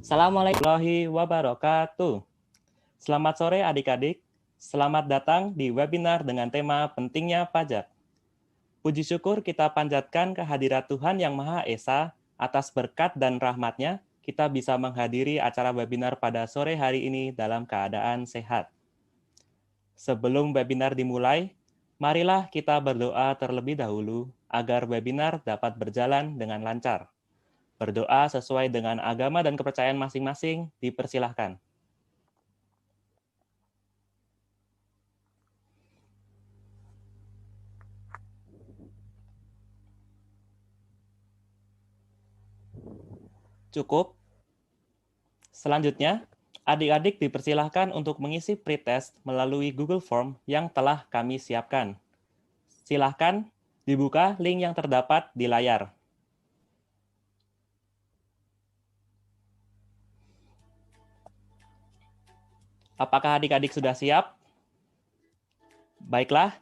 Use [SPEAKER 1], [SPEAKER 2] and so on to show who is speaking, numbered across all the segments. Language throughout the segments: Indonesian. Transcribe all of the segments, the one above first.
[SPEAKER 1] Assalamualaikum warahmatullahi wabarakatuh. Selamat sore adik-adik. Selamat datang di webinar dengan tema pentingnya pajak. Puji syukur kita panjatkan kehadirat Tuhan Yang Maha Esa atas berkat dan rahmat-Nya kita bisa menghadiri acara webinar pada sore hari ini dalam keadaan sehat. Sebelum webinar dimulai, marilah kita berdoa terlebih dahulu agar webinar dapat berjalan dengan lancar. Berdoa sesuai dengan agama dan kepercayaan masing-masing dipersilahkan. Cukup. Selanjutnya, adik-adik dipersilahkan untuk mengisi pretest melalui Google Form yang telah kami siapkan. Silahkan dibuka link yang terdapat di layar. Apakah adik-adik sudah siap? Baiklah,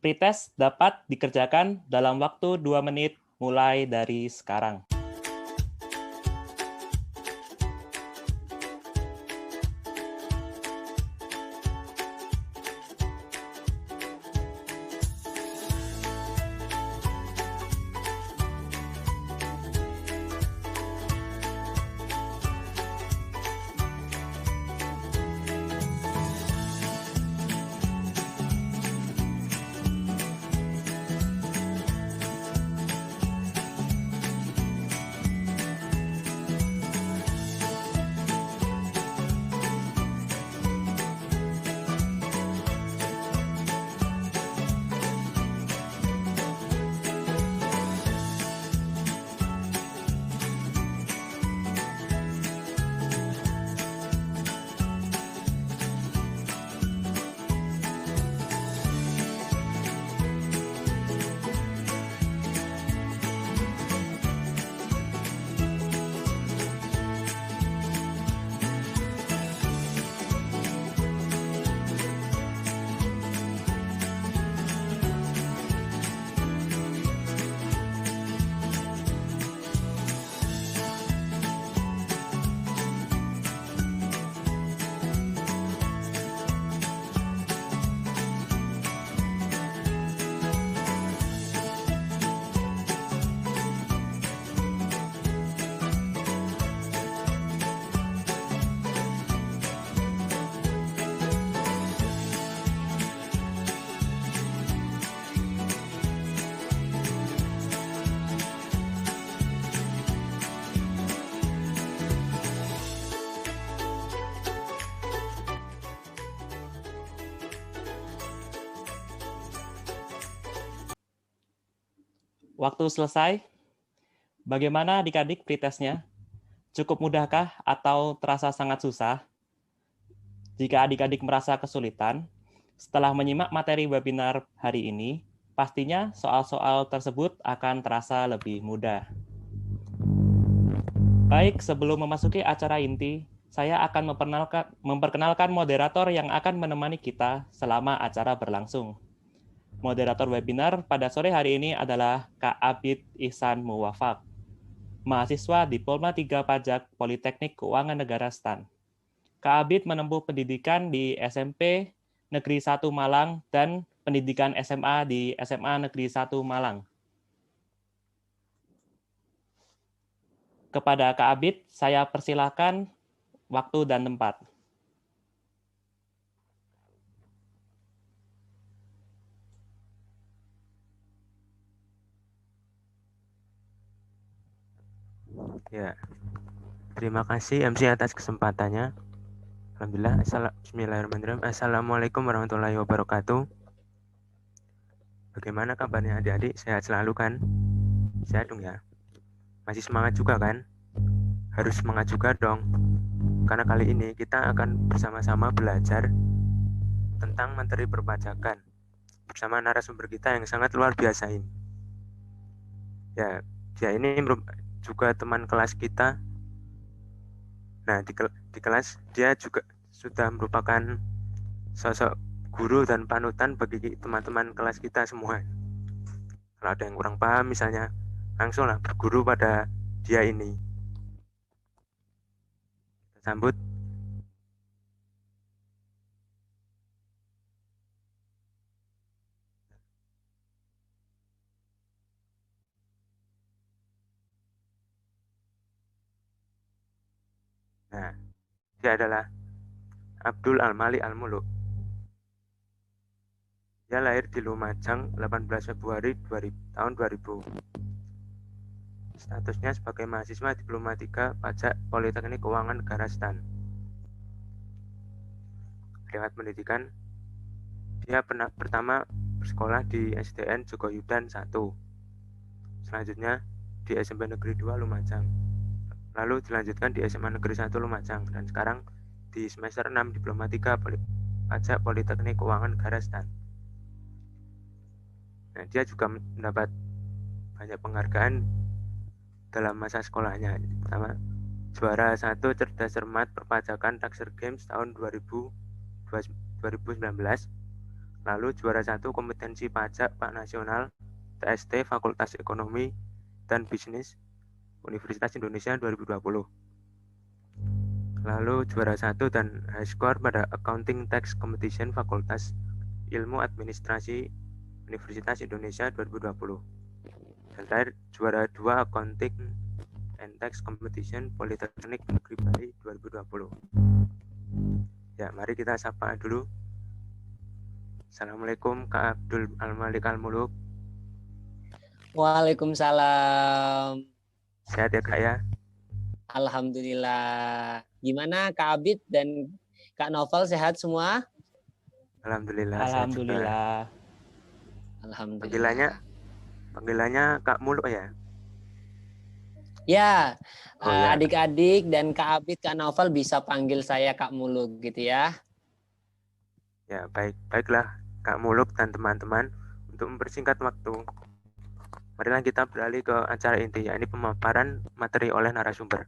[SPEAKER 1] pretest dapat dikerjakan dalam waktu 2 menit mulai dari sekarang. Waktu selesai. Bagaimana adik-adik pretestnya? Cukup mudahkah atau terasa sangat susah? Jika adik-adik merasa kesulitan, setelah menyimak materi webinar hari ini, pastinya soal-soal tersebut akan terasa lebih mudah. Baik, sebelum memasuki acara inti, saya akan memperkenalkan moderator yang akan menemani kita selama acara berlangsung. Moderator webinar pada sore hari ini adalah Kak Abid Ihsan Muwafaq, mahasiswa Diploma 3 Pajak Politeknik Keuangan Negara STAN. Kak Abid menempuh pendidikan di SMP Negeri 1 Malang dan pendidikan SMA di SMA Negeri 1 Malang. Kepada Kak Abid, saya persilakan waktu dan tempat.
[SPEAKER 2] Ya, terima kasih MC atas kesempatannya. Alhamdulillah. Bismillahirrahmanirrahim. Assalamualaikum warahmatullahi wabarakatuh. Bagaimana kabarnya adik-adik? Sehat selalu kan? Sehat dong ya? Masih semangat juga kan? Harus semangat juga dong. Karena kali ini kita akan bersama-sama belajar tentang materi perpajakan bersama narasumber kita yang sangat luar biasa ini. Ya, dia ini juga teman kelas kita. Nah, di kelas dia juga sudah merupakan sosok guru dan panutan bagi teman-teman kelas kita semua. Kalau ada yang kurang paham misalnya, langsunglah berguru pada dia ini. Sambut. Nah, dia adalah Abdul Al-Malik Al-Muluk. Dia lahir di Lumajang 18 Februari tahun 2000. Statusnya sebagai mahasiswa Diploma 3 Pajak Politeknik Keuangan Negara STAN. Lewat pendidikan, dia pertama bersekolah di SDN Jogoyudan 1. Selanjutnya di SMP Negeri 2 Lumajang. Lalu dilanjutkan di SMA Negeri 1 Lumajang. Dan sekarang di semester 6 Diploma 3 Pajak Politeknik Keuangan Negara STAN. Nah, dia juga mendapat banyak penghargaan dalam masa sekolahnya. Pertama, juara 1 cerdas cermat perpajakan Taxer Games tahun 2019. Lalu juara 1 kompetensi pajak Pak Nasional TST Fakultas Ekonomi dan Bisnis Universitas Indonesia 2020. Lalu juara 1 dan high score pada Accounting Tax Competition Fakultas Ilmu Administrasi Universitas Indonesia 2020. Dan terakhir juara 2 Accounting and Tax Competition Politeknik Negeri Bali 2020. Ya, mari kita sapa dulu. Assalamualaikum Kak Abdul Al-Malik Al-Muluk.
[SPEAKER 3] Waalaikumsalam.
[SPEAKER 2] Sehat ya Kak ya?
[SPEAKER 3] Alhamdulillah. Gimana Kak Abid dan Kak Novel sehat semua?
[SPEAKER 2] Alhamdulillah.
[SPEAKER 1] Alhamdulillah.
[SPEAKER 3] Alhamdulillah.
[SPEAKER 2] Panggilannya Kak Muluk ya?
[SPEAKER 3] Ya,
[SPEAKER 2] ya.
[SPEAKER 3] Adik-adik dan Kak Abid, Kak Novel bisa panggil saya Kak Muluk gitu ya.
[SPEAKER 2] Ya, baiklah Kak Muluk dan teman-teman, untuk mempersingkat waktu, marilah kita beralih ke acara inti, yakni pemaparan materi oleh narasumber.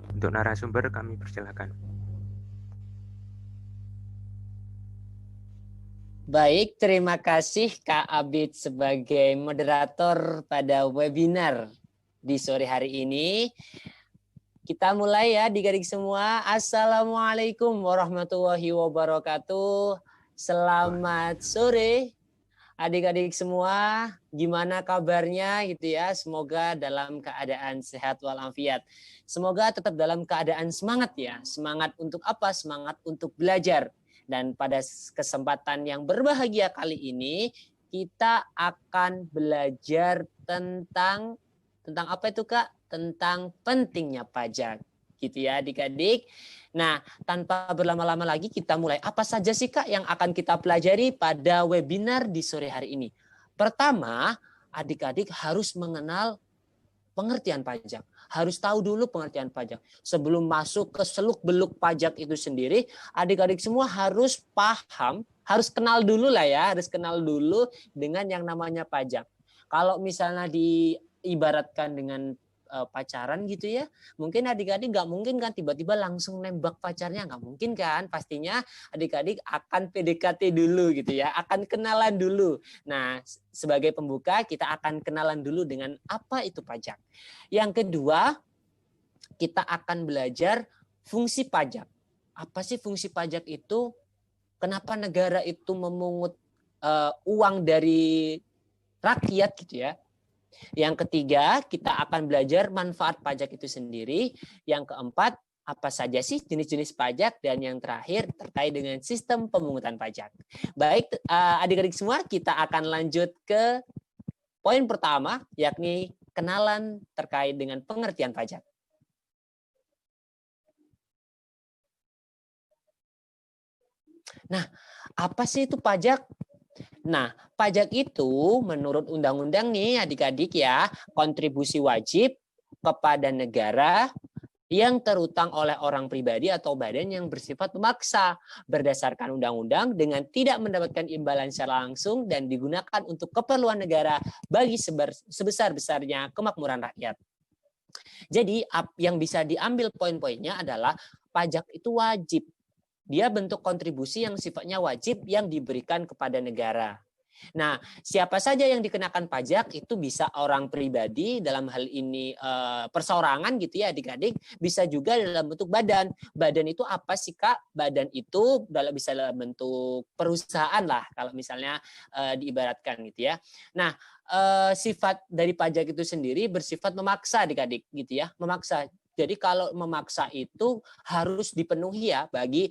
[SPEAKER 2] Untuk narasumber kami persilakan.
[SPEAKER 3] Baik, terima kasih Kak Abid sebagai moderator pada webinar di sore hari ini. Kita mulai ya adik-adik semua. Assalamualaikum warahmatullahi wabarakatuh. Selamat sore adik-adik semua. Gimana kabarnya gitu ya? Semoga dalam keadaan sehat walafiat. Semoga tetap dalam keadaan semangat ya. Semangat untuk apa? Semangat untuk belajar. Dan pada kesempatan yang berbahagia kali ini kita akan belajar tentang apa itu Kak? Tentang pentingnya pajak. Gitu ya adik-adik. Nah, tanpa berlama-lama lagi kita mulai. Apa saja sih Kak yang akan kita pelajari pada webinar di sore hari ini? Pertama, adik-adik harus mengenal pengertian pajak. Harus tahu dulu pengertian pajak. Sebelum masuk ke seluk-beluk pajak itu sendiri, adik-adik semua harus paham, harus kenal dulu lah ya, harus kenal dulu dengan yang namanya pajak. Kalau misalnya diibaratkan dengan pacaran gitu ya, mungkin adik-adik nggak mungkin kan tiba-tiba langsung nembak pacarnya, nggak mungkin kan, pastinya adik-adik akan PDKT dulu gitu ya, akan kenalan dulu. Nah, sebagai pembuka kita akan kenalan dulu dengan apa itu pajak. Yang kedua, kita akan belajar fungsi pajak. Apa sih fungsi pajak itu? Kenapa negara itu memungut uang dari rakyat gitu ya? Yang ketiga, kita akan belajar manfaat pajak itu sendiri. Yang keempat, apa saja sih jenis-jenis pajak? Dan yang terakhir, terkait dengan sistem pemungutan pajak. Baik, adik-adik semua, kita akan lanjut ke poin pertama, yakni kenalan terkait dengan pengertian pajak. Nah, apa sih itu pajak? Nah, pajak itu menurut undang-undang nih adik-adik ya, kontribusi wajib kepada negara yang terutang oleh orang pribadi atau badan yang bersifat memaksa berdasarkan undang-undang dengan tidak mendapatkan imbalan secara langsung dan digunakan untuk keperluan negara bagi sebesar-besarnya kemakmuran rakyat. Jadi yang bisa diambil poin-poinnya adalah pajak itu wajib. Dia bentuk kontribusi yang sifatnya wajib yang diberikan kepada negara. Nah, siapa saja yang dikenakan pajak itu bisa orang pribadi, dalam hal ini perseorangan gitu ya adik-adik, bisa juga dalam bentuk badan. Badan itu apa sih Kak? Badan itu bisa dalam bentuk perusahaan lah kalau misalnya diibaratkan gitu ya. Nah, sifat dari pajak itu sendiri bersifat memaksa adik-adik gitu ya, memaksa. Jadi kalau memaksa itu harus dipenuhi ya bagi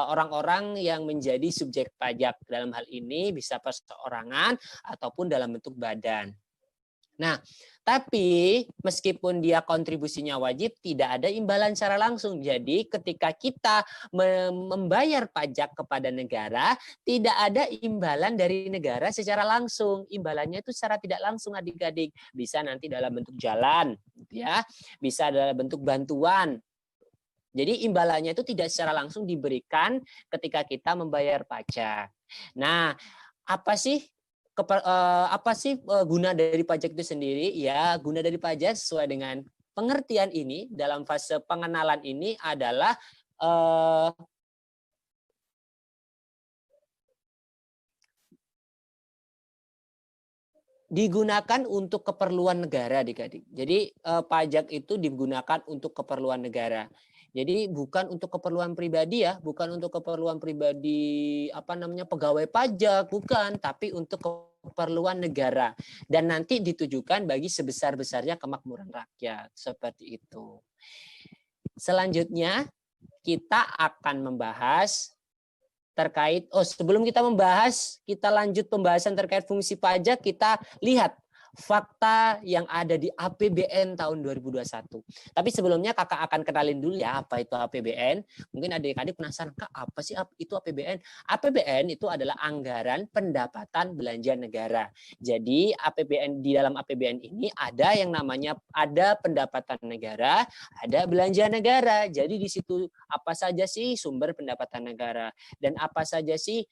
[SPEAKER 3] orang-orang yang menjadi subjek pajak. Dalam hal ini bisa perseorangan ataupun dalam bentuk badan. Nah, tapi meskipun dia kontribusinya wajib, tidak ada imbalan secara langsung. Jadi ketika kita membayar pajak kepada negara, tidak ada imbalan dari negara secara langsung. Imbalannya itu secara tidak langsung adik-adik. Bisa nanti dalam bentuk jalan, ya, bisa dalam bentuk bantuan. Jadi imbalannya itu tidak secara langsung diberikan ketika kita membayar pajak. Nah, apa sih guna dari pajak itu sendiri? Ya, guna dari pajak sesuai dengan pengertian ini dalam fase pengenalan ini adalah digunakan untuk keperluan negara, adik-adik. Jadi pajak itu digunakan untuk keperluan negara. Jadi bukan untuk keperluan pribadi ya, bukan untuk keperluan pribadi pegawai pajak, bukan, tapi untuk keperluan negara dan nanti ditujukan bagi sebesar-besarnya kemakmuran rakyat, seperti itu. Selanjutnya kita akan membahas terkait sebelum kita membahas, kita lanjut pembahasan terkait fungsi pajak, kita lihat fakta yang ada di APBN tahun 2021. Tapi sebelumnya kakak akan kenalin dulu ya apa itu APBN. Mungkin adik-adik penasaran, Kak, apa sih itu APBN? APBN itu adalah anggaran pendapatan belanja negara. Jadi APBN, di dalam APBN ini ada yang namanya ada pendapatan negara, ada belanja negara. Jadi di situ apa saja sih sumber pendapatan negara dan apa saja sih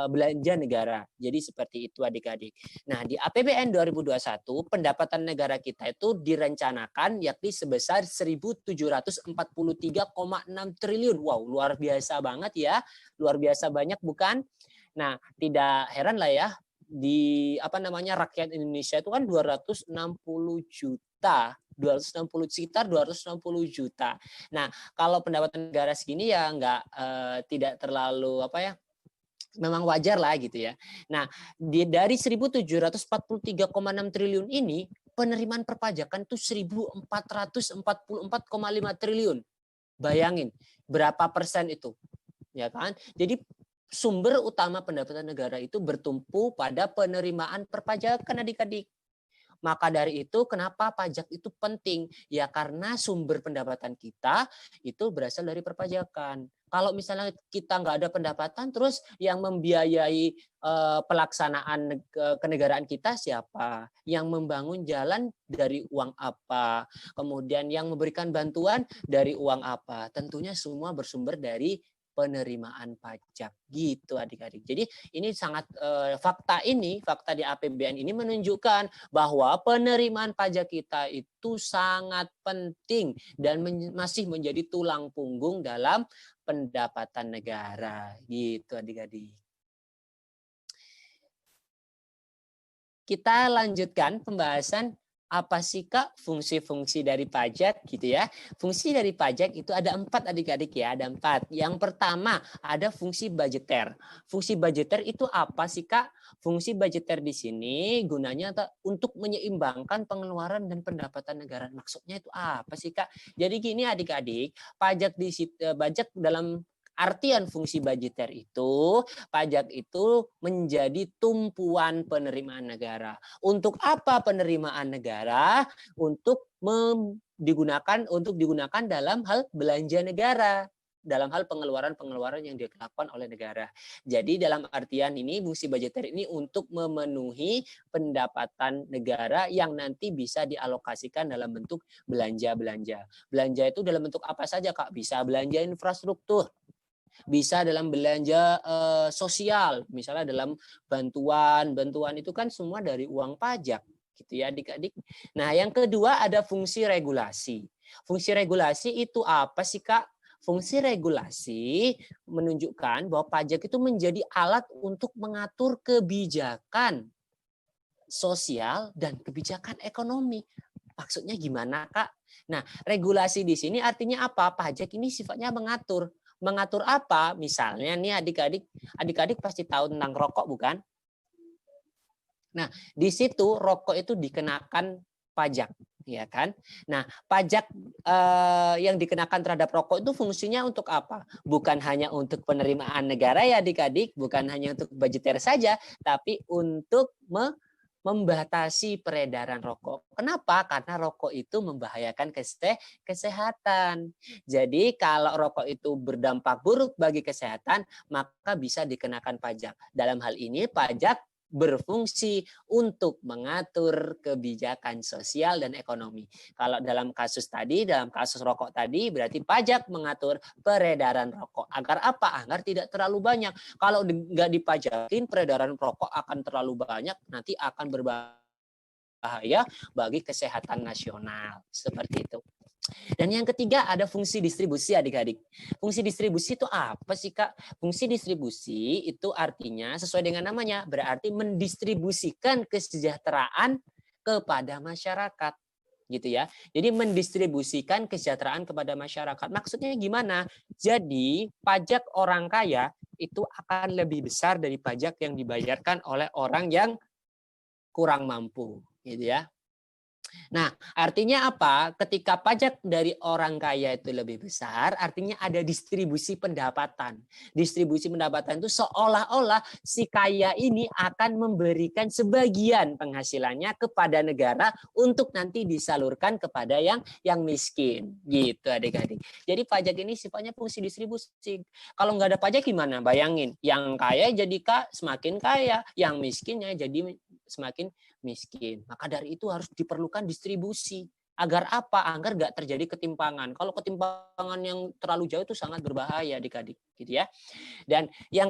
[SPEAKER 3] belanja negara. Jadi seperti itu adik-adik. Nah, di APBN 2021 pendapatan negara kita itu direncanakan yakni sebesar 1.743,6 triliun. Wow, luar biasa banget ya. Luar biasa banyak bukan? Nah, tidak heran lah ya di rakyat Indonesia itu kan 260 juta. Sekitar 260 juta. Nah, kalau pendapatan negara segini ya tidak terlalu memang wajar lah gitu ya. Nah, dari 1.743,6 triliun ini, penerimaan perpajakan itu 1.444,5 triliun. Bayangin berapa persen itu, ya kan? Jadi sumber utama pendapatan negara itu bertumpu pada penerimaan perpajakan adik-adik. Maka dari itu kenapa pajak itu penting? Ya karena sumber pendapatan kita itu berasal dari perpajakan. Kalau misalnya kita nggak ada pendapatan, terus yang membiayai pelaksanaan kenegaraan kita siapa? Yang membangun jalan dari uang apa? Kemudian yang memberikan bantuan dari uang apa? Tentunya semua bersumber dari penerimaan pajak gitu adik-adik. Jadi ini sangat fakta di APBN ini menunjukkan bahwa penerimaan pajak kita itu sangat penting dan masih menjadi tulang punggung dalam pendapatan negara gitu adik-adik. Kita lanjutkan pembahasan apa sih Kak fungsi-fungsi dari pajak gitu ya. Fungsi dari pajak itu ada 4 adik-adik ya, ada 4. Yang pertama ada fungsi budgeter. Fungsi budgeter itu apa sih Kak? Fungsi budgeter di sini gunanya untuk menyeimbangkan pengeluaran dan pendapatan negara. Maksudnya itu apa sih Kak? Jadi gini adik-adik, pajak dalam artian fungsi budgeter itu, pajak itu menjadi tumpuan penerimaan negara. Untuk apa penerimaan negara? Untuk digunakan dalam hal belanja negara, dalam hal pengeluaran yang dilakukan oleh negara. Jadi dalam artian ini fungsi budgeter ini untuk memenuhi pendapatan negara yang nanti bisa dialokasikan dalam bentuk belanja-belanja. Belanja itu dalam bentuk apa saja Kak? Bisa belanja infrastruktur, bisa dalam belanja sosial, misalnya dalam bantuan itu kan semua dari uang pajak gitu ya adik-adik. Nah yang kedua ada fungsi regulasi. Fungsi regulasi itu apa sih Kak? fungsi regulasi menunjukkan bahwa pajak itu menjadi alat untuk mengatur kebijakan sosial dan kebijakan ekonomi. Maksudnya gimana, Kak? Nah, regulasi di sini artinya apa? Pajak ini sifatnya mengatur. Mengatur apa? Misalnya nih adik-adik pasti tahu tentang rokok, bukan? Nah, di situ rokok itu dikenakan pajak, ya kan? Nah, pajak yang dikenakan terhadap rokok itu fungsinya untuk apa? Bukan hanya untuk penerimaan negara ya adik-adik, bukan hanya untuk budgeter saja, tapi untuk membatasi peredaran rokok. Kenapa? Karena rokok itu membahayakan kesehatan. Jadi kalau rokok itu berdampak buruk bagi kesehatan, maka bisa dikenakan pajak. Dalam hal ini pajak berfungsi untuk mengatur kebijakan sosial dan ekonomi. Kalau dalam kasus rokok tadi, berarti pajak mengatur peredaran rokok. Agar apa? Agar tidak terlalu banyak. Kalau nggak dipajakin, peredaran rokok akan terlalu banyak, nanti akan berbahaya bagi kesehatan nasional. Seperti itu. Dan yang ketiga ada fungsi distribusi adik-adik. Fungsi distribusi itu apa sih Kak? Fungsi distribusi itu artinya sesuai dengan namanya berarti mendistribusikan kesejahteraan kepada masyarakat. Gitu ya. Jadi mendistribusikan kesejahteraan kepada masyarakat. Maksudnya gimana? Jadi pajak orang kaya itu akan lebih besar dari pajak yang dibayarkan oleh orang yang kurang mampu, gitu ya. Nah, artinya apa? Ketika pajak dari orang kaya itu lebih besar, artinya ada distribusi pendapatan. Distribusi pendapatan itu seolah-olah si kaya ini akan memberikan sebagian penghasilannya kepada negara untuk nanti disalurkan kepada yang miskin. Gitu adik-adik. Jadi pajak ini sifatnya fungsi distribusi. Kalau nggak ada pajak gimana? Bayangin, yang kaya jadi semakin kaya, yang miskinnya jadi semakin miskin. Maka dari itu harus diperlukan distribusi. Agar apa? Agar nggak terjadi ketimpangan. Kalau ketimpangan yang terlalu jauh itu sangat berbahaya adik-adik, gitu ya. Dan yang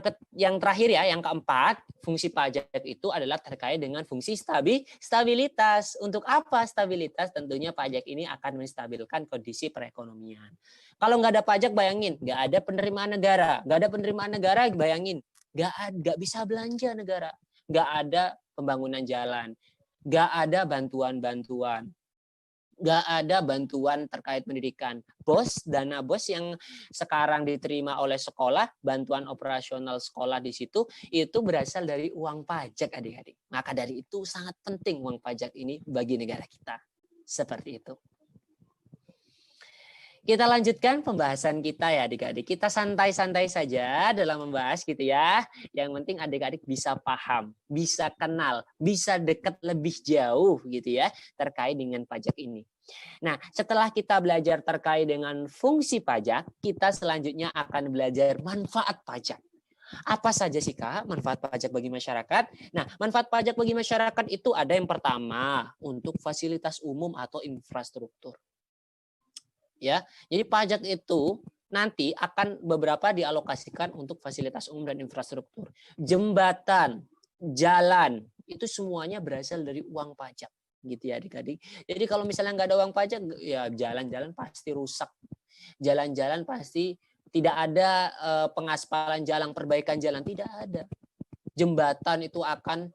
[SPEAKER 3] terakhir ya, yang keempat, fungsi pajak itu adalah terkait dengan fungsi stabilitas. Untuk apa stabilitas? Tentunya pajak ini akan menstabilkan kondisi perekonomian. Kalau nggak ada pajak, bayangin, nggak ada penerimaan negara. Nggak ada penerimaan negara, bayangin, nggak bisa belanja negara. Nggak ada pembangunan jalan, nggak ada bantuan-bantuan, nggak ada bantuan terkait pendidikan. Dana BOS yang sekarang diterima oleh sekolah, bantuan operasional sekolah di situ, itu berasal dari uang pajak adik-adik. Maka dari itu sangat penting uang pajak ini bagi negara kita. Seperti itu. Kita lanjutkan pembahasan kita ya adik-adik. Kita santai-santai saja dalam membahas gitu ya. Yang penting adik-adik bisa paham, bisa kenal, bisa dekat lebih jauh gitu ya terkait dengan pajak ini. Nah, setelah kita belajar terkait dengan fungsi pajak, kita selanjutnya akan belajar manfaat pajak. Apa saja sih Kak manfaat pajak bagi masyarakat? Nah, manfaat pajak bagi masyarakat itu ada yang pertama untuk fasilitas umum atau infrastruktur. Ya, jadi pajak itu nanti akan beberapa dialokasikan untuk fasilitas umum dan infrastruktur. Jembatan, jalan, itu semuanya berasal dari uang pajak. Gitu ya adik-adik. Jadi kalau misalnya nggak ada uang pajak, ya jalan-jalan pasti rusak. Jalan-jalan pasti tidak ada pengaspalan jalan, perbaikan jalan, tidak ada. Jembatan itu akan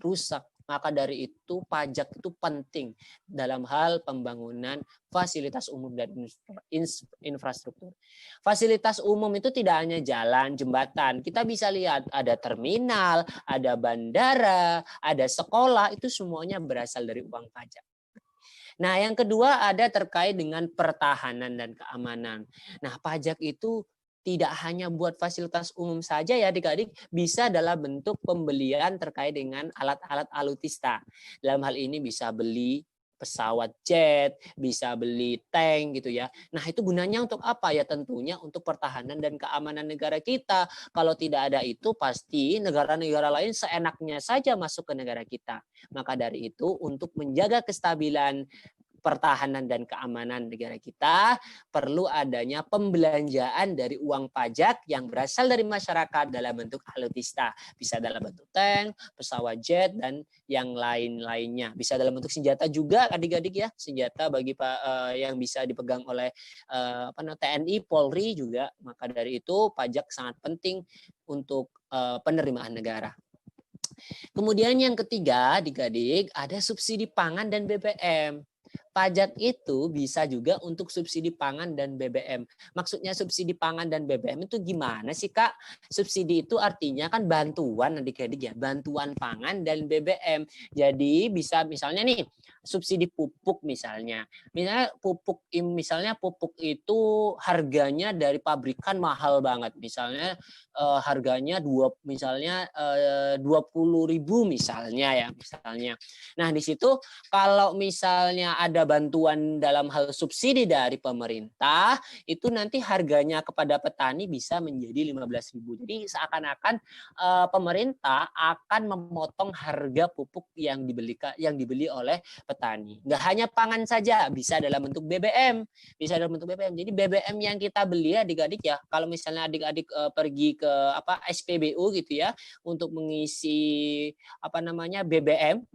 [SPEAKER 3] rusak. Maka dari itu pajak itu penting dalam hal pembangunan fasilitas umum dan infrastruktur. Fasilitas umum itu tidak hanya jalan, jembatan. Kita bisa lihat ada terminal, ada bandara, ada sekolah, itu semuanya berasal dari uang pajak. Nah, yang kedua ada terkait dengan pertahanan dan keamanan. Nah, pajak itu tidak hanya buat fasilitas umum saja ya adik-adik, bisa dalam bentuk pembelian terkait dengan alat-alat alutsista. Dalam hal ini bisa beli pesawat jet, bisa beli tank gitu ya. Nah, itu gunanya untuk apa ya? Tentunya untuk pertahanan dan keamanan negara kita. Kalau tidak ada itu pasti negara-negara lain seenaknya saja masuk ke negara kita. Maka dari itu untuk menjaga kestabilan pertahanan dan keamanan negara kita, perlu adanya pembelanjaan dari uang pajak yang berasal dari masyarakat dalam bentuk alutsista. Bisa dalam bentuk tank, pesawat jet, dan yang lain-lainnya. Bisa dalam bentuk senjata juga, adik-adik ya. Senjata bagi yang bisa dipegang oleh TNI, Polri juga. Maka dari itu pajak sangat penting untuk penerimaan negara. Kemudian yang ketiga, adik-adik, ada subsidi pangan dan BBM. Pajak itu bisa juga untuk subsidi pangan dan BBM. Maksudnya subsidi pangan dan BBM itu gimana sih, Kak? Subsidi itu artinya kan bantuan, adik-adik ya, bantuan pangan dan BBM. Jadi bisa misalnya nih, subsidi pupuk misalnya. Misalnya pupuk itu harganya dari pabrikan mahal banget. Misalnya harganya 20.000 misalnya ya, misalnya. Nah, di situ kalau misalnya ada bantuan dalam hal subsidi dari pemerintah, itu nanti harganya kepada petani bisa menjadi 15.000. Jadi seakan-akan pemerintah akan memotong harga pupuk yang dibeli oleh petani. Nggak hanya pangan saja, bisa dalam bentuk BBM. Bisa dalam bentuk BBM. Jadi BBM yang kita beli adik-adik ya, kalau misalnya adik-adik pergi ke SPBU gitu ya, untuk mengisi BBM,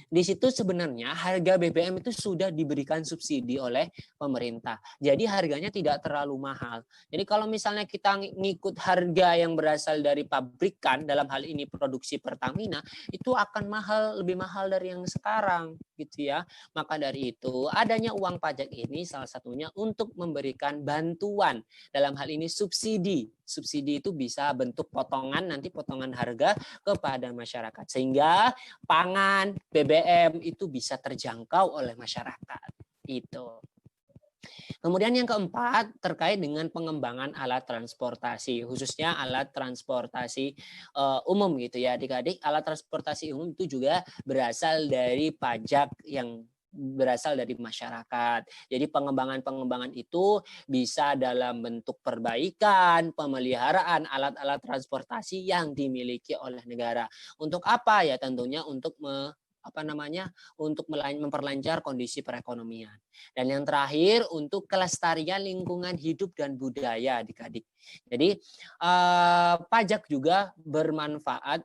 [SPEAKER 3] di situ sebenarnya harga BBM itu sudah diberikan subsidi oleh pemerintah. Jadi harganya tidak terlalu mahal. Jadi kalau misalnya kita ngikut harga yang berasal dari pabrikan, dalam hal ini produksi Pertamina, itu akan lebih mahal dari yang sekarang gitu ya. Maka dari itu adanya uang pajak ini salah satunya untuk memberikan bantuan, dalam hal ini subsidi. Subsidi itu bisa bentuk potongan, nanti potongan harga kepada masyarakat. Sehingga pangan, BBM itu bisa terjangkau oleh masyarakat. Itu. Kemudian yang keempat terkait dengan pengembangan alat transportasi, khususnya alat transportasi umum gitu ya adik-adik. Alat transportasi umum itu juga berasal dari pajak yang berasal dari masyarakat. Jadi pengembangan itu bisa dalam bentuk perbaikan, pemeliharaan alat-alat transportasi yang dimiliki oleh negara. Untuk apa ya? Tentunya untuk untuk memperlancar kondisi perekonomian. Dan yang terakhir untuk kelestarian lingkungan hidup dan budaya adik-adik. Jadi pajak juga bermanfaat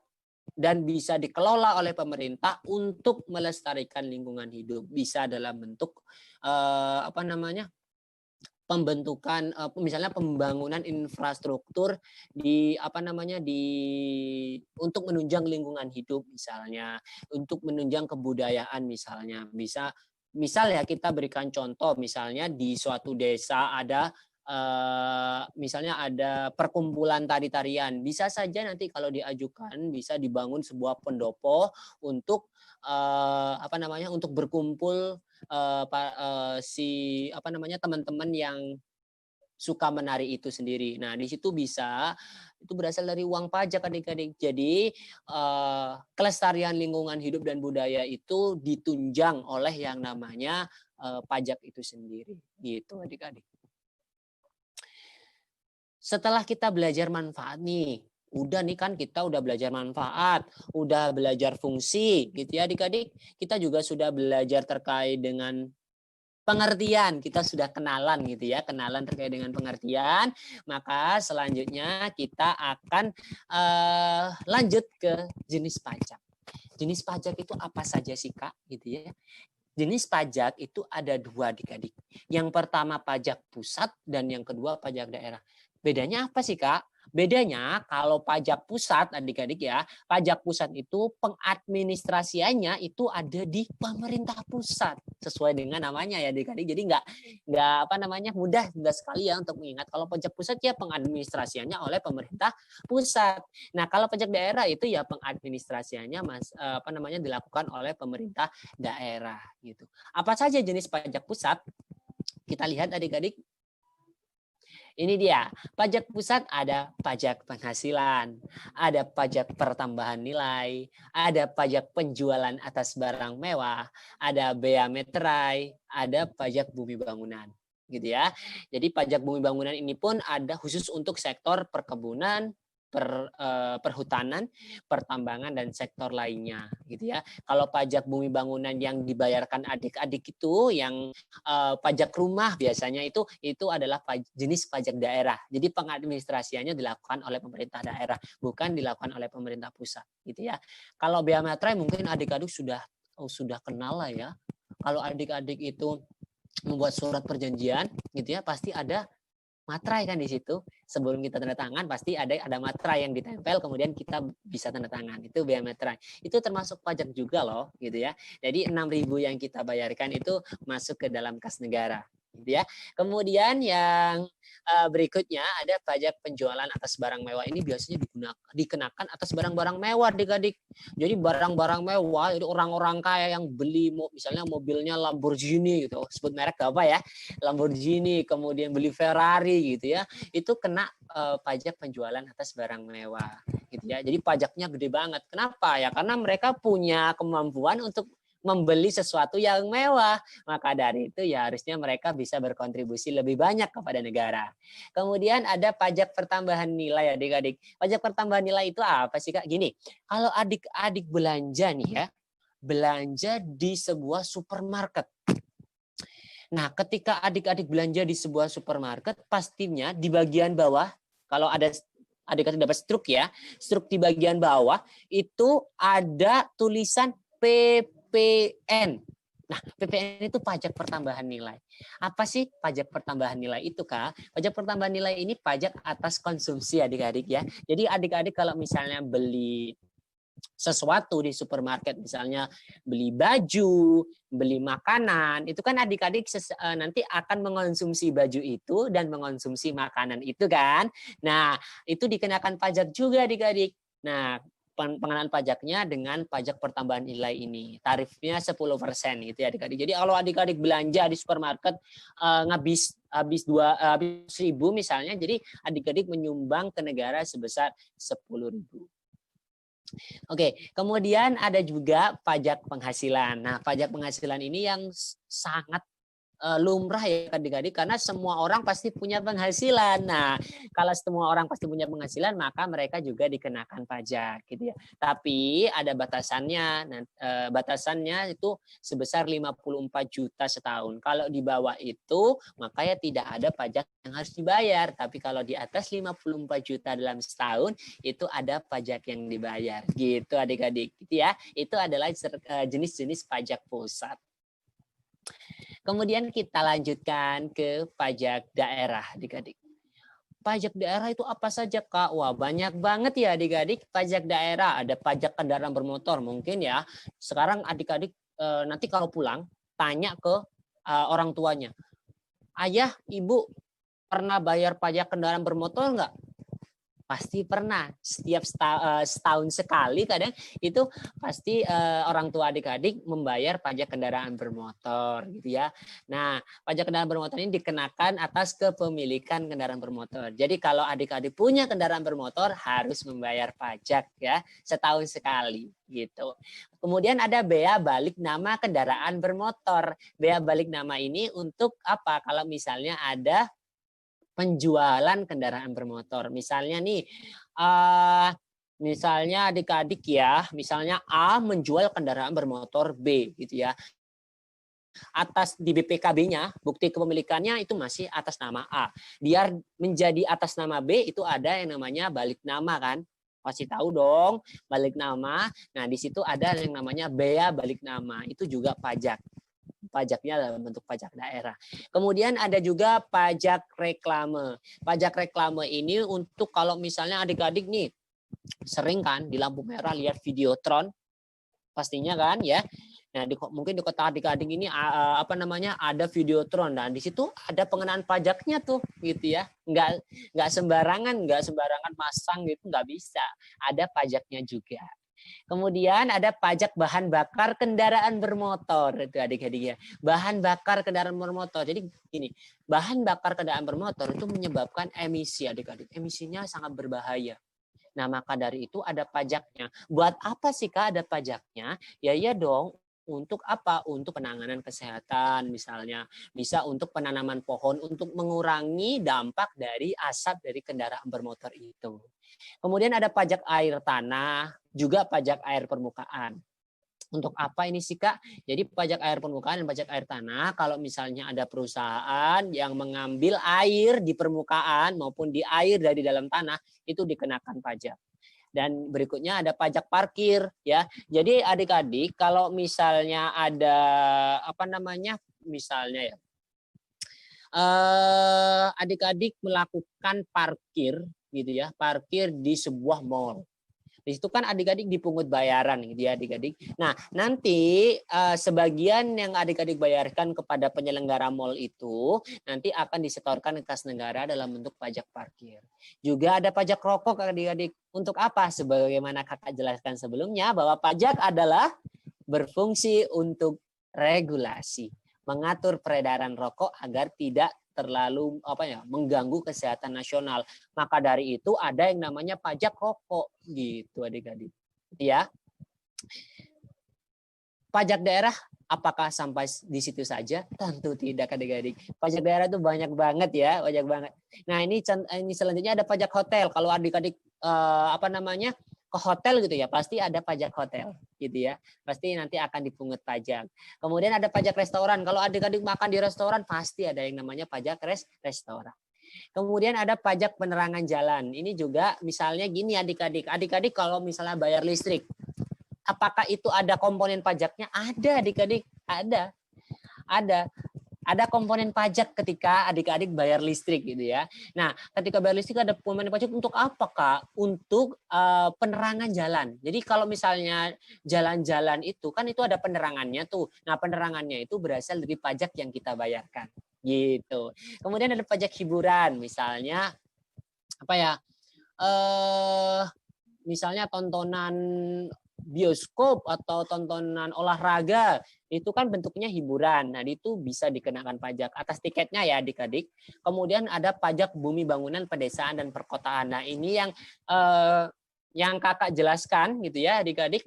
[SPEAKER 3] dan bisa dikelola oleh pemerintah untuk melestarikan lingkungan hidup. Bisa dalam bentuk pembentukan misalnya pembangunan infrastruktur untuk menunjang lingkungan hidup misalnya, untuk menunjang kebudayaan misalnya. Misal ya kita berikan contoh, misalnya di suatu desa ada misalnya ada perkumpulan tari-tarian, bisa saja nanti kalau diajukan bisa dibangun sebuah pendopo untuk untuk berkumpul teman-teman yang suka menari itu sendiri. Nah, di situ itu berasal dari uang pajak adik-adik. Jadi kelestarian lingkungan hidup dan budaya itu ditunjang oleh yang namanya pajak itu sendiri. Gitu adik-adik. Setelah kita belajar manfaat nih, udah nih kan kita udah belajar manfaat, udah belajar fungsi gitu ya adik-adik. Kita juga sudah belajar terkait dengan pengertian, kita sudah kenalan gitu ya, kenalan terkait dengan pengertian. Maka selanjutnya kita akan lanjut ke jenis pajak. Jenis pajak itu apa saja sih Kak gitu ya. Jenis pajak itu ada 2 adik-adik. Yang pertama pajak pusat dan yang kedua pajak daerah. Bedanya apa sih Kak? Bedanya kalau pajak pusat adik-adik ya, pajak pusat itu pengadministrasiannya itu ada di pemerintah pusat sesuai dengan namanya ya adik-adik. Jadi nggak mudah sekali ya untuk mengingat. Kalau pajak pusat ya pengadministrasiannya oleh pemerintah pusat. Nah kalau pajak daerah itu ya pengadministrasiannya dilakukan oleh pemerintah daerah gitu. Apa saja jenis pajak pusat? Kita lihat adik-adik. Ini dia, pajak pusat ada pajak penghasilan, ada pajak pertambahan nilai, ada pajak penjualan atas barang mewah, ada bea meterai, ada pajak bumi bangunan. Gitu ya. Jadi pajak bumi bangunan ini pun ada khusus untuk sektor perkebunan, perhutanan, pertambangan, dan sektor lainnya, gitu ya. Kalau pajak bumi bangunan yang dibayarkan adik-adik itu, yang pajak rumah biasanya itu adalah jenis pajak daerah. Jadi pengadministrasiannya dilakukan oleh pemerintah daerah, bukan dilakukan oleh pemerintah pusat, gitu ya. Kalau bea materai mungkin adik-adik sudah kenal lah ya. Kalau adik-adik itu membuat surat perjanjian, gitu ya, pasti ada materai kan di situ. Sebelum kita tanda tangan pasti ada materai yang ditempel, kemudian kita bisa tanda tangan. Itu bea materai. Itu termasuk pajak juga loh, gitu ya. Jadi 6.000 yang kita bayarkan itu masuk ke dalam kas negara, gitu ya. Kemudian yang berikutnya ada pajak penjualan atas barang mewah. Ini biasanya dikenakan atas barang-barang mewah, adik-adik. Jadi barang-barang mewah, jadi orang-orang kaya yang beli misalnya mobilnya Lamborghini gitu, sebut merek gak apa ya, Lamborghini, kemudian beli Ferrari gitu ya, itu kena pajak penjualan atas barang mewah gitu ya. Jadi pajaknya gede banget. Kenapa ya? Karena mereka punya kemampuan untuk membeli sesuatu yang mewah, maka dari itu ya harusnya mereka bisa berkontribusi lebih banyak kepada negara. Kemudian ada pajak pertambahan nilai, adik-adik. Pajak pertambahan nilai itu apa sih, Kak? Gini, kalau adik-adik belanja nih ya, belanja di sebuah supermarket. Nah, ketika adik-adik belanja di sebuah supermarket, pastinya di bagian bawah, kalau ada adik-adik dapat struk ya, struk di bagian bawah itu ada tulisan PPN. Nah, PPN itu pajak pertambahan nilai. Apa sih pajak pertambahan nilai itu, Kak? Pajak pertambahan nilai ini pajak atas konsumsi, adik-adik ya. Jadi adik-adik kalau misalnya beli sesuatu di supermarket, misalnya beli baju, beli makanan, itu kan adik-adik nanti akan mengonsumsi baju itu dan mengonsumsi makanan itu kan. Nah, itu dikenakan pajak juga, adik-adik. Nah, pengenaan pajaknya dengan pajak pertambahan nilai ini. Tarifnya 10% gitu ya, adik-adik. Jadi kalau adik-adik belanja di supermarket habis 1.000 misalnya, jadi adik-adik menyumbang ke negara sebesar 10.000. Oke, kemudian ada juga pajak penghasilan. Nah, pajak penghasilan ini yang sangat lumrah ya adik-adik, karena semua orang pasti punya penghasilan. Nah, kalau semua orang pasti punya penghasilan, maka mereka juga dikenakan pajak gitu ya. Tapi ada batasannya. Nah, batasannya itu sebesar 54 juta setahun. Kalau di bawah itu, makanya tidak ada pajak yang harus dibayar. Tapi kalau di atas 54 juta dalam setahun, itu ada pajak yang dibayar. Gitu adik-adik. Gitu ya. Itu adalah jenis-jenis pajak pusat. Kemudian kita lanjutkan ke pajak daerah, adik-adik. Pajak daerah itu apa saja, Kak? Wah, banyak banget ya adik-adik. Pajak daerah, ada pajak kendaraan bermotor. Mungkin ya, sekarang adik-adik nanti kalau pulang, tanya ke orang tuanya. Ayah, ibu, pernah bayar pajak kendaraan bermotor nggak? Pasti pernah. Setiap setahun sekali kadang itu pasti orang tua adik-adik membayar pajak kendaraan bermotor gitu ya. Nah, pajak kendaraan bermotor ini dikenakan atas kepemilikan kendaraan bermotor. Jadi kalau adik-adik punya kendaraan bermotor harus membayar pajak ya, setahun sekali gitu. Kemudian ada bea balik nama kendaraan bermotor. Bea balik nama ini untuk apa? Kalau misalnya ada penjualan kendaraan bermotor. Misalnya nih, misalnya adik-adik ya, misalnya A menjual kendaraan bermotor B gitu ya. Atas di BPKB-nya, bukti kepemilikannya itu masih atas nama A. Biar menjadi atas nama B itu ada yang namanya balik nama kan. Pasti tahu dong, balik nama. Nah, di situ ada yang namanya bea balik nama. Itu juga pajak. Pajaknya dalam bentuk pajak daerah. Kemudian ada juga pajak reklame. Pajak reklame ini untuk kalau misalnya adik-adik nih sering kan di lampu merah lihat videotron, pastinya kan ya. Nah, mungkin di kota adik-adik ini ada videotron dan di situ ada pengenaan pajaknya tuh gitu ya. Nggak sembarangan masang gitu, nggak bisa. Ada pajaknya juga. Kemudian ada pajak bahan bakar kendaraan bermotor, itu adik-adik ya. Bahan bakar kendaraan bermotor. Jadi gini, bahan bakar kendaraan bermotor itu menyebabkan emisi, adik-adik. Emisinya sangat berbahaya. Nah, maka dari itu ada pajaknya. Buat apa sih, Kak, ada pajaknya? Ya iya dong, untuk apa? Untuk penanganan kesehatan misalnya, bisa untuk penanaman pohon untuk mengurangi dampak dari asap dari kendaraan bermotor itu. Kemudian ada pajak air tanah, juga pajak air permukaan. Untuk apa ini sih Kak? Jadi pajak air permukaan dan pajak air tanah, kalau misalnya ada perusahaan yang mengambil air di permukaan maupun di air dari dalam tanah, itu dikenakan pajak. Dan berikutnya ada pajak parkir ya. Jadi adik-adik kalau misalnya ada misalnya ya, adik-adik melakukan parkir gitu ya, parkir di sebuah mall. Di situ kan adik-adik dipungut bayaran gitu ya adik-adik. Nah, nanti sebagian yang adik-adik bayarkan kepada penyelenggara mall itu nanti akan disetorkan ke kas negara dalam bentuk pajak parkir. Juga ada pajak rokok adik-adik. Untuk apa? Sebagaimana Kakak jelaskan sebelumnya bahwa pajak adalah berfungsi untuk regulasi, mengatur peredaran rokok agar tidak terlalu mengganggu kesehatan nasional. Maka dari itu ada yang namanya pajak rokok gitu adik-adik. Ya. Pajak daerah apakah sampai di situ saja? Tentu tidak adik-adik. Pajak daerah itu banyak banget ya, banyak banget. Nah, ini selanjutnya ada pajak hotel. Kalau adik-adik ke hotel gitu ya, pasti ada pajak hotel gitu ya. Pasti nanti akan dipungut pajak. Kemudian ada pajak restoran. Kalau adik-adik makan di restoran pasti ada yang namanya pajak restoran. Kemudian ada pajak penerangan jalan. Ini juga misalnya gini adik-adik. Adik-adik kalau misalnya bayar listrik, apakah itu ada komponen pajaknya? Ada adik-adik, ada. Ada komponen pajak ketika adik-adik bayar listrik gitu ya. Nah, ketika bayar listrik ada komponen pajak untuk apa Kak? Untuk penerangan jalan. Jadi kalau misalnya jalan-jalan itu kan itu ada penerangannya tuh. Nah, penerangannya itu berasal dari pajak yang kita bayarkan. Gitu. Kemudian ada pajak hiburan, misalnya misalnya tontonan bioskop atau tontonan olahraga itu kan bentuknya hiburan. Nah, itu bisa dikenakan pajak atas tiketnya ya adik-adik. Kemudian ada pajak bumi bangunan pedesaan dan perkotaan. Nah, ini yang Kakak jelaskan gitu ya adik-adik.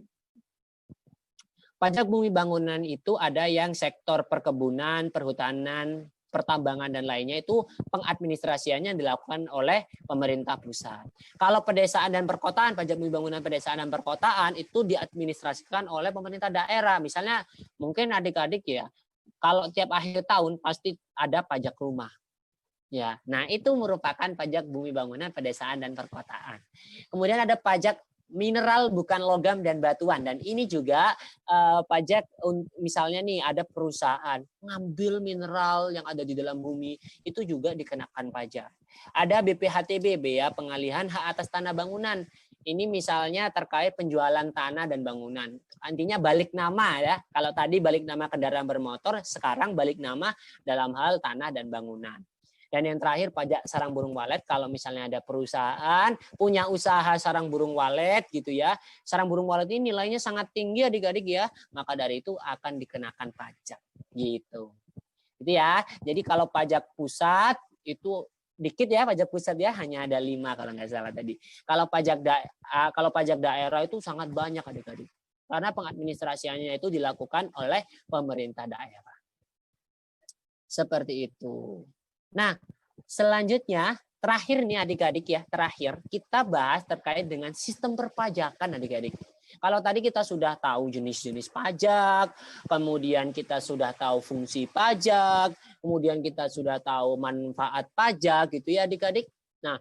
[SPEAKER 3] Pajak bumi bangunan itu ada yang sektor perkebunan, perhutanan, pertambangan dan lainnya itu pengadministrasiannya dilakukan oleh pemerintah pusat. Kalau pedesaan dan perkotaan, pajak bumi bangunan pedesaan dan perkotaan itu diadministrasikan oleh pemerintah daerah. Misalnya mungkin adik-adik ya, kalau tiap akhir tahun pasti ada pajak rumah. Ya, nah itu merupakan pajak bumi bangunan pedesaan dan perkotaan. Kemudian ada pajak mineral bukan logam dan batuan, dan ini juga pajak misalnya nih ada perusahaan ngambil mineral yang ada di dalam bumi itu juga dikenakan pajak. Ada BPHTB ya, pengalihan hak atas tanah bangunan. Ini misalnya terkait penjualan tanah dan bangunan. Artinya balik nama ya. Kalau tadi balik nama kendaraan bermotor, sekarang balik nama dalam hal tanah dan bangunan. Dan yang terakhir pajak sarang burung walet. Kalau misalnya ada perusahaan punya usaha sarang burung walet gitu ya. Sarang burung walet ini nilainya sangat tinggi adik-adik ya. Maka dari itu akan dikenakan pajak gitu. Gitu ya. Jadi kalau pajak pusat itu dikit ya, pajak pusat ya hanya ada 5 kalau nggak salah tadi. Kalau pajak daerah itu sangat banyak adik-adik. Karena pengadministrasiannya itu dilakukan oleh pemerintah daerah. Seperti itu. Nah, selanjutnya terakhir nih adik-adik ya, terakhir kita bahas terkait dengan sistem perpajakan adik-adik. Kalau tadi kita sudah tahu jenis-jenis pajak, kemudian kita sudah tahu fungsi pajak, kemudian kita sudah tahu manfaat pajak gitu ya adik-adik. Nah,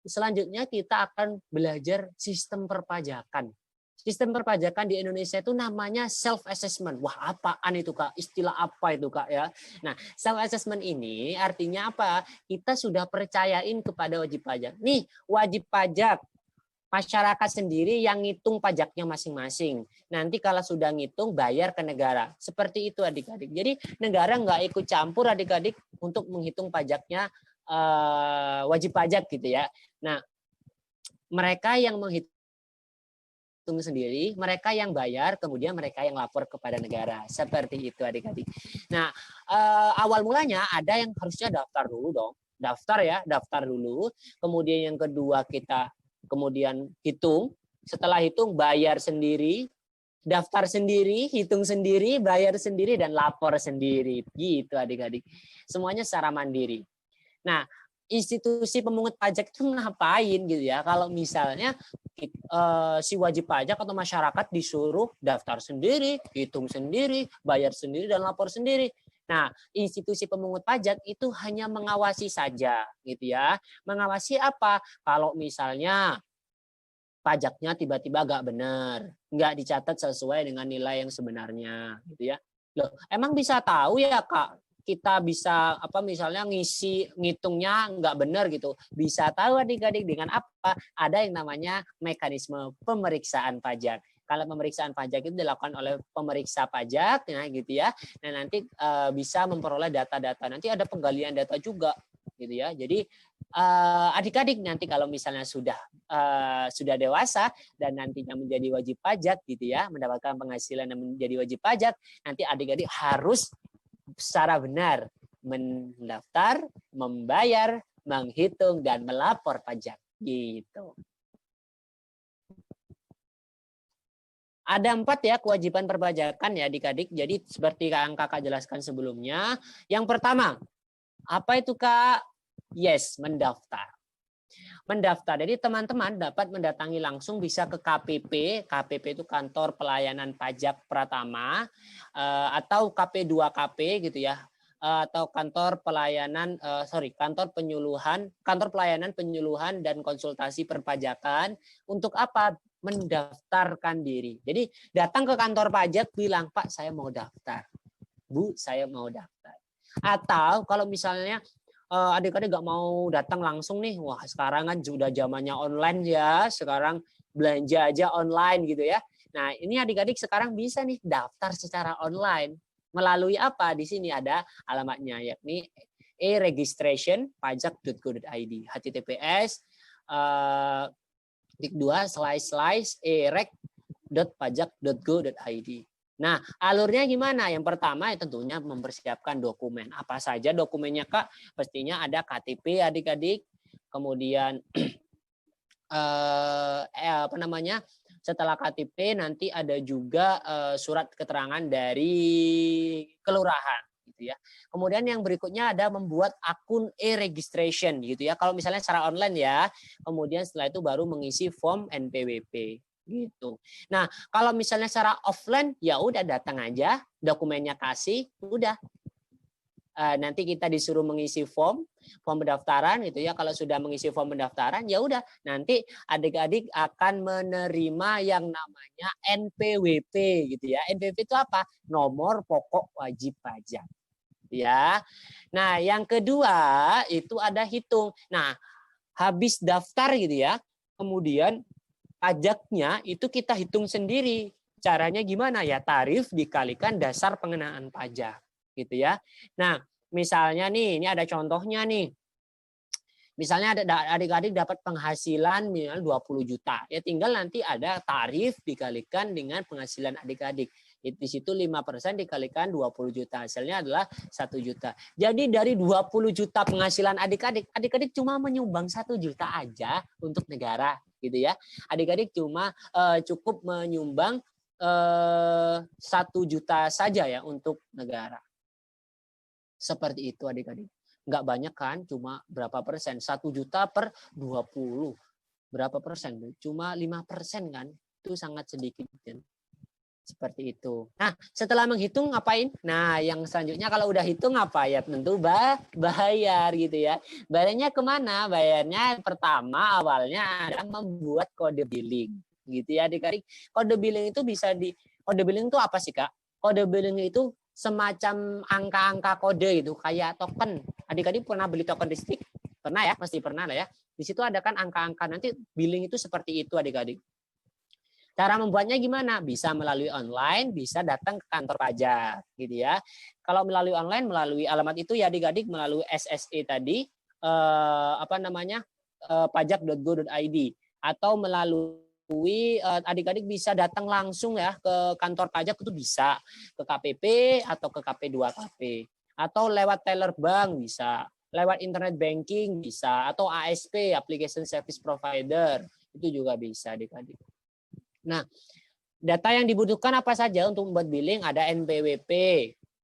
[SPEAKER 3] selanjutnya kita akan belajar sistem perpajakan. Sistem perpajakan di Indonesia itu namanya self assessment. Wah, apaan itu Kak? Istilah apa itu Kak ya? Nah, self assessment ini artinya apa? Kita sudah percayain kepada wajib pajak. Nih, wajib pajak masyarakat sendiri yang ngitung pajaknya masing-masing. Nanti kalau sudah ngitung bayar ke negara. Seperti itu adik-adik. Jadi negara nggak ikut campur adik-adik untuk menghitung pajaknya wajib pajak gitu ya. Nah, mereka yang menghitung sendiri, mereka yang bayar, kemudian mereka yang lapor kepada negara. Seperti itu adik-adik. Nah, awal mulanya ada yang harusnya daftar dulu dong. Daftar dulu. Kemudian yang kedua kita kemudian hitung. Setelah hitung bayar sendiri. daftar sendiri, hitung sendiri, bayar sendiri, dan lapor sendiri. Gitu adik-adik. Semuanya secara mandiri. Nah, institusi pemungut pajak itu ngapain gitu ya? Kalau misalnya si wajib pajak atau masyarakat disuruh daftar sendiri, hitung sendiri, bayar sendiri, dan lapor sendiri. Nah, institusi pemungut pajak itu hanya mengawasi saja, gitu ya. Mengawasi apa? Kalau misalnya pajaknya tiba-tiba nggak benar, nggak dicatat sesuai dengan nilai yang sebenarnya, gitu ya. Loh, emang bisa tahu ya Kak? Kita bisa misalnya ngitungnya nggak benar gitu. Bisa tahu adik-adik dengan apa? Ada yang namanya mekanisme pemeriksaan pajak. Kalau pemeriksaan pajak itu dilakukan oleh pemeriksa pajak, nah gitu ya. Nah nanti bisa memperoleh data-data. Nanti ada penggalian data juga, gitu ya. Jadi adik-adik nanti kalau misalnya sudah dewasa dan nantinya menjadi wajib pajak gitu ya, mendapatkan penghasilan dan menjadi wajib pajak, nanti adik-adik harus secara benar mendaftar, membayar, menghitung dan melapor pajak gitu. Ada 4 ya kewajiban perpajakan ya adik-adik. Jadi seperti yang kakak jelaskan sebelumnya. Yang pertama, apa itu Kak? Yes, mendaftar. Mendaftar. Jadi teman-teman dapat mendatangi langsung bisa ke KPP. KPP itu Kantor Pelayanan Pajak Pratama atau KP2KP gitu ya. Atau Kantor Pelayanan Kantor Pelayanan Penyuluhan dan Konsultasi Perpajakan. Untuk apa? Mendaftarkan diri. Jadi datang ke kantor pajak bilang, Pak saya mau daftar. Bu saya mau daftar. Atau kalau misalnya adik-adik nggak mau datang langsung nih, wah sekarang kan sudah zamannya online ya, sekarang belanja aja online gitu ya. Nah ini adik-adik sekarang bisa nih daftar secara online. Melalui apa? Di sini ada alamatnya, yakni e-registration.pajak.go.id, https //erec.pajak.go.id. Nah, alurnya gimana? Yang pertama tentunya mempersiapkan dokumen. Apa saja dokumennya, Kak? Pastinya ada KTP adik-adik, kemudian setelah KTP nanti ada juga surat keterangan dari kelurahan gitu ya. Kemudian yang berikutnya ada membuat akun e-registration gitu ya. Kalau misalnya secara online ya. Kemudian setelah itu baru mengisi form NPWP gitu. Nah, kalau misalnya secara offline ya udah datang aja, dokumennya kasih, udah. Nanti kita disuruh mengisi form pendaftaran gitu ya. Kalau sudah mengisi form pendaftaran ya udah, nanti adik-adik akan menerima yang namanya NPWP gitu ya. NPWP itu apa? Nomor pokok wajib pajak. Ya. Nah, yang kedua itu ada hitung. Nah, habis daftar gitu ya. Kemudian pajaknya itu kita hitung sendiri. Caranya gimana ya? Tarif dikalikan dasar pengenaan pajak gitu ya. Nah, misalnya nih, ini ada contohnya nih. Misalnya ada adik-adik dapat penghasilan minimal 20 juta. Ya tinggal nanti ada tarif dikalikan dengan penghasilan adik-adik. Di situ 5% dikalikan 20 juta. Hasilnya adalah 1 juta. Jadi dari 20 juta penghasilan adik-adik, adik-adik cuma menyumbang 1 juta aja untuk negara gitu ya. Adik-adik cuma cukup menyumbang 1 juta saja ya untuk negara. Seperti itu adik-adik. Nggak banyak kan, cuma berapa persen? 1 juta per 20. Berapa persen? Cuma 5% kan. Itu sangat sedikit. Seperti itu. Nah, setelah menghitung ngapain? Nah, yang selanjutnya kalau udah hitung apa ya? Tentu bayar gitu ya. Bayarnya kemana? Bayarnya pertama awalnya ada membuat kode billing. Gitu ya adik-adik. Kode billing itu kode billing itu apa sih Kak? Kode billing itu semacam angka-angka kode itu kayak token. Adik-adik pernah beli token listrik? Pernah ya? Pasti pernah lah ya. Di situ ada kan angka-angka. Nanti billing itu seperti itu adik-adik. Cara membuatnya gimana? Bisa melalui online, bisa datang ke kantor pajak, gitu ya. Kalau melalui online, melalui alamat itu ya adik-adik melalui SSE tadi, pajak.go.id atau melalui adik-adik bisa datang langsung ya ke kantor pajak itu bisa ke KPP atau ke KP2KP atau lewat teller bank bisa, lewat internet banking bisa atau ASP application service provider itu juga bisa adik-adik. Nah, Data yang dibutuhkan apa saja untuk membuat billing? Ada NPWP,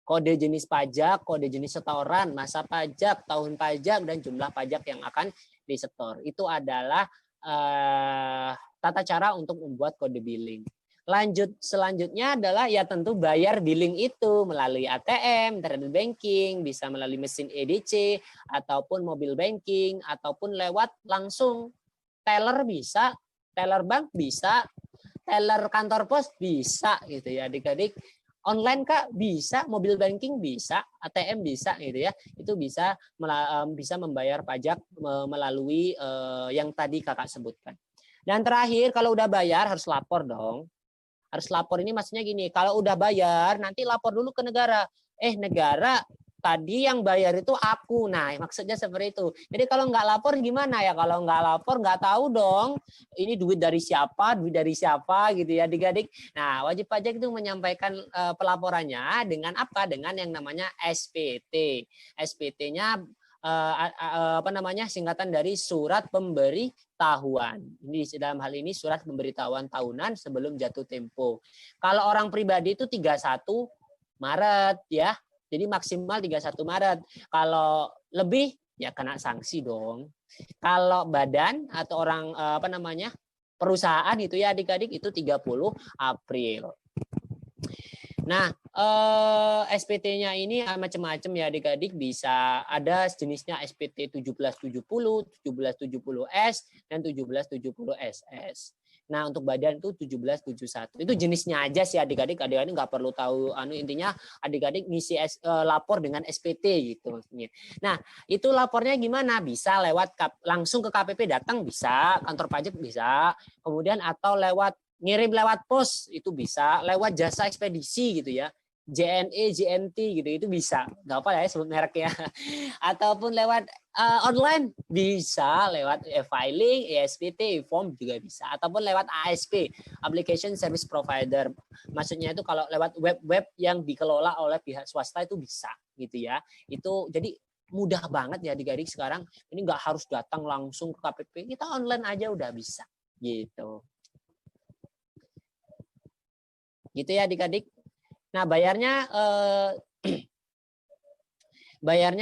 [SPEAKER 3] kode jenis pajak, kode jenis setoran, masa pajak, tahun pajak, dan jumlah pajak yang akan disetor. Itu adalah tata cara untuk membuat kode billing. Selanjutnya adalah ya tentu bayar billing itu melalui ATM, internet banking, bisa melalui mesin EDC, ataupun mobil banking, ataupun lewat langsung teller bisa, teller bank bisa, teller kantor pos bisa gitu ya adik-adik. Online Kak bisa, mobil banking bisa, ATM bisa gitu ya. Itu bisa membayar pajak melalui yang tadi Kakak sebutkan. Dan terakhir kalau udah bayar harus lapor dong. Harus lapor ini maksudnya gini, kalau udah bayar nanti lapor dulu ke negara. Negara tadi yang bayar itu aku. Nah, maksudnya seperti itu. Jadi kalau nggak lapor gimana ya? Kalau nggak lapor nggak tahu dong ini duit dari siapa gitu ya adik-adik. Nah, wajib pajak itu menyampaikan pelaporannya dengan apa? Dengan yang namanya SPT. SPT-nya singkatan dari surat pemberitahuan. Ini dalam hal ini surat pemberitahuan tahunan sebelum jatuh tempo. Kalau orang pribadi itu 31 Maret ya. Jadi maksimal 31 Maret. Kalau lebih ya kena sanksi dong. Kalau badan atau orang perusahaan itu ya adik-adik itu 30 April. Nah, SPT-nya ini macam-macam ya adik-adik, bisa ada jenisnya SPT 1770, 1770S, dan 1770SS. Nah, untuk badan itu 1771. Itu jenisnya aja sih adik-adik. Adik-adik nggak perlu tahu intinya adik-adik ngisi lapor dengan SPT gitu maksudnya. Nah, itu lapornya gimana? Bisa lewat langsung ke KPP datang bisa, kantor pajak bisa. Kemudian atau ngirim lewat pos itu bisa, lewat jasa ekspedisi gitu ya. JNE, JNT gitu itu bisa, nggak apa ya sebut mereknya. Ataupun lewat online bisa, lewat e-filing, ESPT, form juga bisa, ataupun lewat ASP, Application Service Provider. Maksudnya itu kalau lewat web yang dikelola oleh pihak swasta itu bisa gitu ya. Itu jadi mudah banget ya adik-adik sekarang. Ini nggak harus datang langsung ke KPP, kita online aja udah bisa gitu. Gitu ya adik-adik. Nah, bayarnya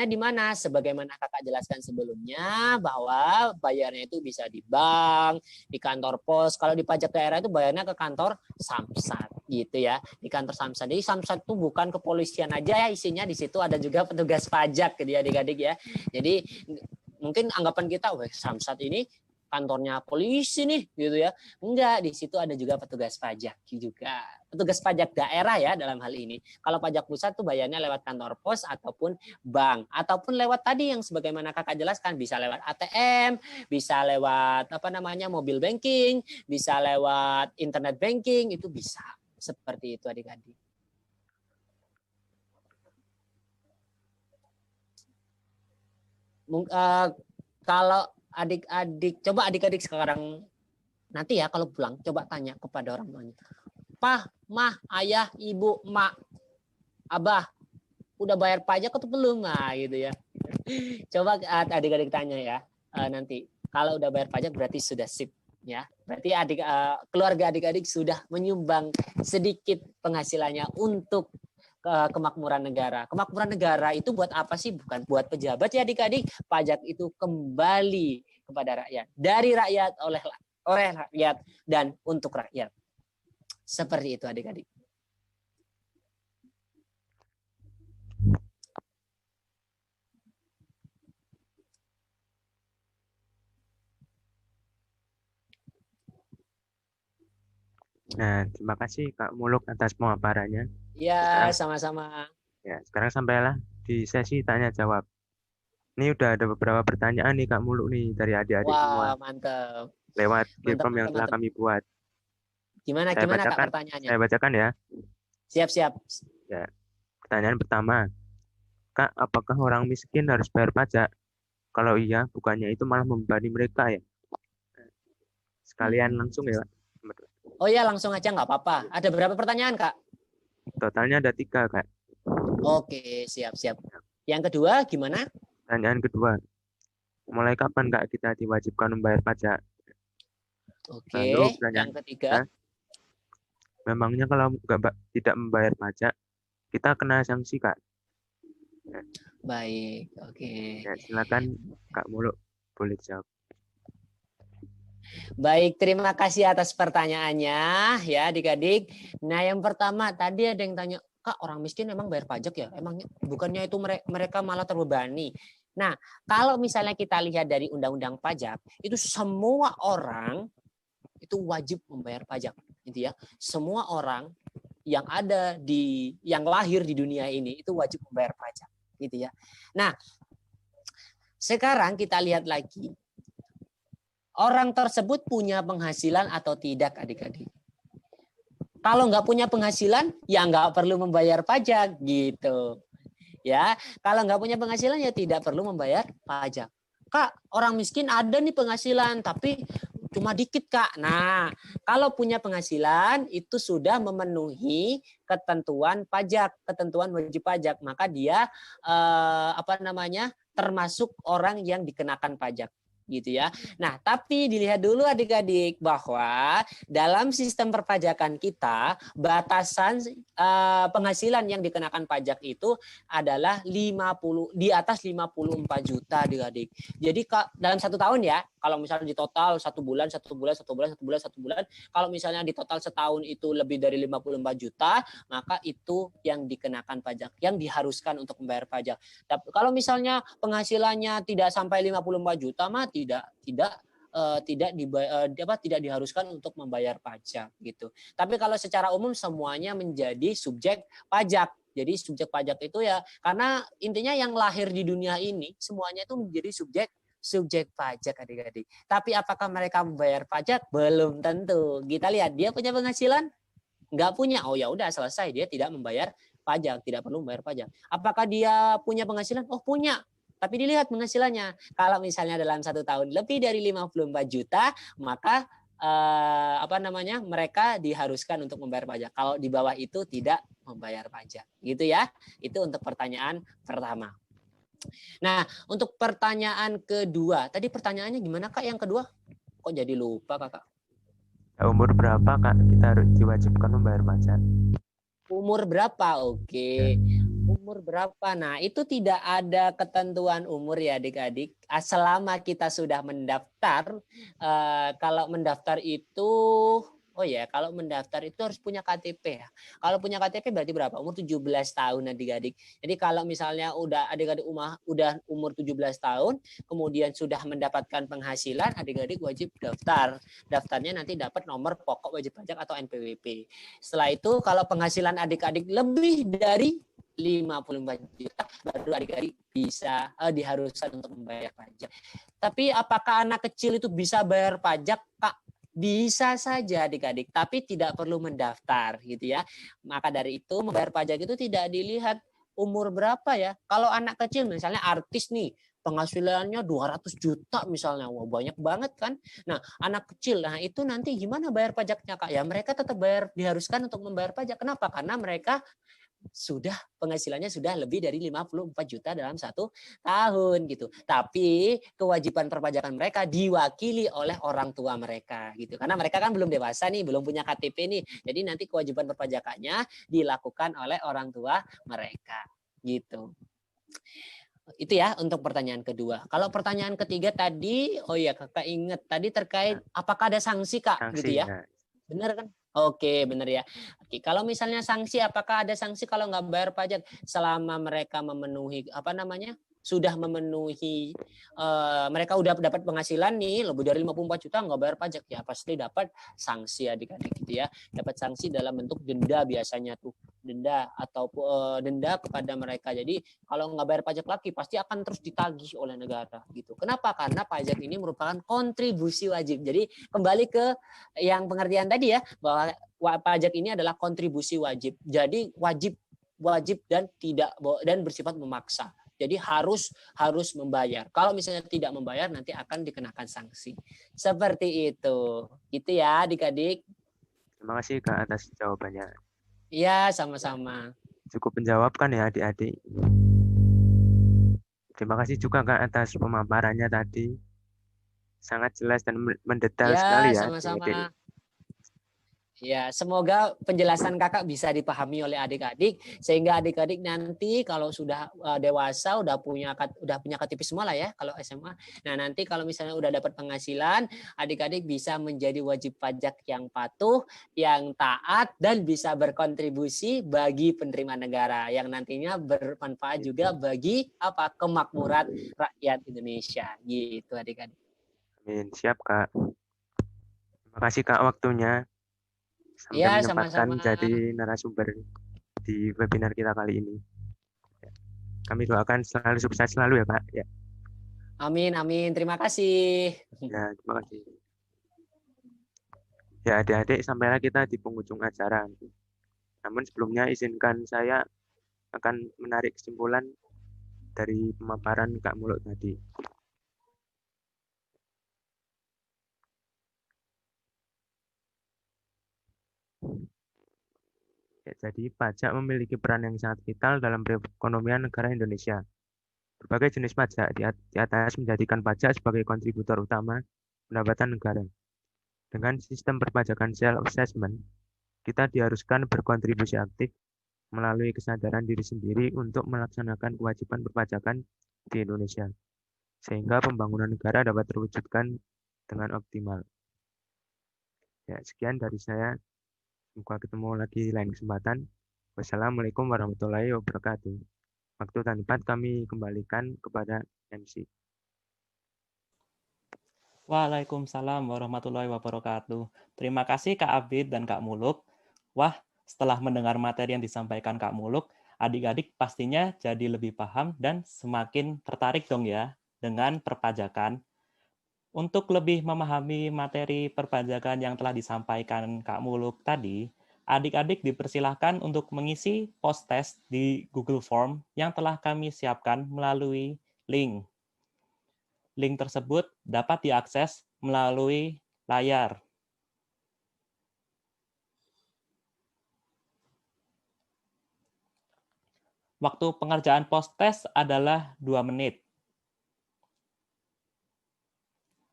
[SPEAKER 3] di mana? Sebagaimana Kakak jelaskan sebelumnya bahwa bayarnya itu bisa di bank, di kantor pos. Kalau di pajak daerah itu bayarnya ke kantor Samsat gitu ya. Di kantor Samsat. Jadi Samsat itu bukan kepolisian aja ya isinya, di situ ada juga petugas pajak gitu ya adik-adik ya. Jadi mungkin anggapan kita, wah Samsat ini kantornya polisi nih gitu ya. Enggak, di situ ada juga petugas pajak juga. Petugas pajak daerah ya dalam hal ini. Kalau pajak pusat tuh bayarnya lewat kantor pos ataupun bank, ataupun lewat tadi yang sebagaimana Kakak jelaskan, bisa lewat ATM, bisa lewat mobil banking, bisa lewat internet banking, itu bisa. Seperti itu adik-adik. Kalau coba adik-adik sekarang nanti ya kalau pulang coba tanya kepada orang tuanya. Pah, mah, ayah, ibu, mak, abah, udah bayar pajak atau belum? Nah, gitu ya. Coba adik-adik tanya ya nanti. Kalau udah bayar pajak berarti sudah sip ya. Berarti keluarga adik-adik sudah menyumbang sedikit penghasilannya untuk kemakmuran negara. Kemakmuran negara itu buat apa sih? Bukan buat pejabat ya adik-adik. Pajak itu kembali kepada rakyat. Dari rakyat, oleh rakyat, dan untuk rakyat. Seperti itu adik-adik.
[SPEAKER 2] Nah, terima kasih Kak Muluk atas pemaparannya.
[SPEAKER 3] Ya, sama-sama.
[SPEAKER 2] Ya, sekarang sampailah di sesi tanya jawab. Ini udah ada beberapa pertanyaan nih Kak Muluk nih dari adik-adik semua.
[SPEAKER 3] Wah, mantap.
[SPEAKER 2] Lewat form yang telah kami buat.
[SPEAKER 3] Gimana Kak pertanyaannya?
[SPEAKER 2] Saya bacakan ya.
[SPEAKER 3] Siap.
[SPEAKER 2] Ya. Pertanyaan pertama. Kak, apakah orang miskin harus bayar pajak? Kalau iya, bukannya itu malah membebani mereka ya? Sekalian langsung ya.
[SPEAKER 3] Oh ya, langsung aja nggak apa-apa. Ada berapa pertanyaan, Kak?
[SPEAKER 2] Totalnya ada 3, Kak.
[SPEAKER 3] Oke, siap. Yang kedua, gimana?
[SPEAKER 2] Pertanyaan kedua. Mulai kapan, Kak, kita diwajibkan membayar pajak?
[SPEAKER 3] Oke, yang ketiga.
[SPEAKER 2] Memangnya kalau tidak membayar pajak, kita kena sanksi, Kak.
[SPEAKER 3] Baik, oke.
[SPEAKER 2] Ya, silakan Kak Muluk, boleh jawab.
[SPEAKER 3] Baik, terima kasih atas pertanyaannya ya adik-adik. Nah, yang pertama tadi ada yang tanya, Kak, orang miskin emang bayar pajak ya? Emangnya bukannya itu mereka malah terbebani? Nah, kalau misalnya kita lihat dari undang-undang pajak, itu semua orang itu wajib membayar pajak, gitu ya. Semua orang yang lahir di dunia ini itu wajib membayar pajak, gitu ya. Nah, sekarang kita lihat lagi, orang tersebut punya penghasilan atau tidak, adik-adik. Kalau nggak punya penghasilan, ya nggak perlu membayar pajak, gitu. Ya, kalau nggak punya penghasilan ya tidak perlu membayar pajak. Kak, orang miskin ada nih penghasilan, tapi cuma dikit, Kak. Nah, kalau punya penghasilan itu sudah memenuhi ketentuan pajak, ketentuan wajib pajak, maka dia termasuk orang yang dikenakan pajak, gitu ya. Nah, tapi dilihat dulu adik-adik bahwa dalam sistem perpajakan kita batasan penghasilan yang dikenakan pajak itu adalah di atas 54 juta adik-adik. Jadi dalam 1 tahun ya, kalau misalnya di total 1 bulan, kalau misalnya di total setahun itu lebih dari 54 juta, maka itu yang dikenakan pajak, yang diharuskan untuk membayar pajak. Tapi kalau misalnya penghasilannya tidak sampai 54 juta mah tidak diharuskan untuk membayar pajak gitu. Tapi kalau secara umum semuanya menjadi subjek pajak. Jadi subjek pajak itu ya karena intinya yang lahir di dunia ini semuanya itu menjadi subjek pajak adik-adik. Tapi apakah mereka membayar pajak? Belum tentu. Kita lihat dia punya penghasilan? Nggak punya. Oh ya udah selesai, dia tidak membayar pajak, tidak perlu membayar pajak. Apakah dia punya penghasilan? Oh punya. Tapi dilihat penghasilannya. Kalau misalnya dalam 1 tahun lebih dari 54 juta, maka mereka diharuskan untuk membayar pajak. Kalau di bawah itu tidak membayar pajak. Gitu ya. Itu untuk pertanyaan pertama. Nah, untuk pertanyaan kedua. Tadi pertanyaannya gimana, Kak, yang kedua? Kok jadi lupa, Kakak?
[SPEAKER 2] Umur berapa, Kak, kita harus diwajibkan membayar pajak?
[SPEAKER 3] Umur berapa? Oke. Umur berapa? Nah, itu tidak ada ketentuan umur ya adik-adik. Selama kita sudah mendaftar, kalau mendaftar itu, kalau mendaftar itu harus punya KTP ya. Kalau punya KTP berarti berapa? Umur 17 tahun adik-adik. Jadi kalau misalnya udah adik-adik udah umur 17 tahun, kemudian sudah mendapatkan penghasilan, adik-adik wajib daftar. Daftarnya nanti dapat nomor pokok wajib pajak atau NPWP. Setelah itu kalau penghasilan adik-adik lebih dari 54 juta baru adik-adik bisa diharuskan untuk membayar pajak. Tapi apakah anak kecil itu bisa bayar pajak, Kak? Bisa saja adik-adik, tapi tidak perlu mendaftar gitu ya. Maka dari itu membayar pajak itu tidak dilihat umur berapa ya. Kalau anak kecil misalnya artis nih, penghasilannya 200 juta misalnya. Wah, banyak banget kan. Nah, anak kecil, nah itu nanti gimana bayar pajaknya, Kak? Ya mereka tetap diharuskan untuk membayar pajak. Kenapa? Karena mereka penghasilannya sudah lebih dari 54 juta dalam 1 tahun gitu. Tapi kewajiban perpajakan mereka diwakili oleh orang tua mereka gitu. Karena mereka kan belum dewasa nih, belum punya KTP nih. Jadi nanti kewajiban perpajakannya dilakukan oleh orang tua mereka gitu. Itu ya untuk pertanyaan kedua. Kalau pertanyaan ketiga tadi, Kakak ingat tadi terkait apakah ada sanksi, Kak,
[SPEAKER 2] Sanksi,
[SPEAKER 3] gitu ya?
[SPEAKER 2] ya.
[SPEAKER 3] Benar kan? Oke, benar ya. Oke, kalau misalnya sanksi, apakah ada sanksi kalau nggak bayar pajak selama mereka memenuhi sudah memenuhi mereka udah dapat penghasilan nih lebih dari 54 juta nggak bayar pajak, ya pasti dapat sanksi adik-adik gitu ya. Dapat sanksi dalam bentuk denda biasanya tuh, denda atau denda kepada mereka. Jadi kalau nggak bayar pajak lagi pasti akan terus ditagih oleh negara gitu. Kenapa? Karena pajak ini merupakan kontribusi wajib. Jadi kembali ke yang pengertian tadi ya, bahwa pajak ini adalah kontribusi wajib. Jadi wajib dan bersifat memaksa. Jadi harus membayar. Kalau misalnya tidak membayar nanti akan dikenakan sanksi. Seperti itu. Gitu ya adik-adik.
[SPEAKER 2] Terima kasih, Kak, atas jawabannya.
[SPEAKER 3] Iya, sama-sama.
[SPEAKER 2] Cukup menjawab kan ya adik-adik. Terima kasih juga, Kak, atas pemaparannya tadi. Sangat jelas dan mendetail sekali ya.
[SPEAKER 3] Sama-sama. Ya, semoga penjelasan kakak bisa dipahami oleh adik-adik sehingga adik-adik nanti kalau sudah dewasa udah punya KTP semua lah ya kalau SMA. Nah nanti kalau misalnya udah dapat penghasilan, adik-adik bisa menjadi wajib pajak yang patuh, yang taat dan bisa berkontribusi bagi penerimaan negara yang nantinya bermanfaat juga bagi kemakmuran rakyat Indonesia. Gitu adik-adik.
[SPEAKER 2] Amin. Siap, Kak. Terima kasih, Kak, waktunya sampai
[SPEAKER 3] Ya,
[SPEAKER 2] menyempatkan
[SPEAKER 3] sama-sama.
[SPEAKER 2] jadi narasumber di webinar kita kali ini. Kami doakan selalu sukses selalu ya, Kak. Ya,
[SPEAKER 3] Amin, amin. Terima kasih.
[SPEAKER 2] ya, terima kasih. Ya, adik-adik, sampailah kita di penghujung acara. Namun sebelumnya izinkan saya akan menarik kesimpulan dari pemaparan Kak Muluk tadi. Ya, jadi pajak memiliki peran yang sangat vital dalam perekonomian negara Indonesia. Berbagai jenis pajak di atas menjadikan pajak sebagai kontributor utama pendapatan negara. Dengan sistem perpajakan self-assessment, kita diharuskan berkontribusi aktif melalui kesadaran diri sendiri untuk melaksanakan kewajiban perpajakan di Indonesia, sehingga pembangunan negara dapat terwujudkan dengan optimal. Ya, sekian dari saya. Semoga ketemu lagi lain kesempatan. Wassalamualaikum warahmatullahi wabarakatuh. Waktu dan tempat kami kembalikan kepada MC.
[SPEAKER 1] Waalaikumsalam warahmatullahi wabarakatuh. Terima kasih Kak Abid dan Kak Muluk. Wah, setelah mendengar materi yang disampaikan Kak Muluk, adik-adik pastinya jadi lebih paham dan semakin tertarik dong ya dengan perpajakan. Untuk lebih memahami materi perpajakan yang telah disampaikan Kak Muluk tadi, adik-adik dipersilahkan untuk mengisi post test di Google Form yang telah kami siapkan melalui link. Link tersebut dapat diakses melalui layar. Waktu pengerjaan post test adalah 2 menit.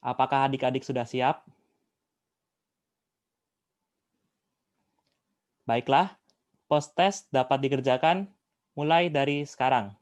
[SPEAKER 1] Apakah adik-adik sudah siap? Baiklah, post test dapat dikerjakan mulai dari sekarang.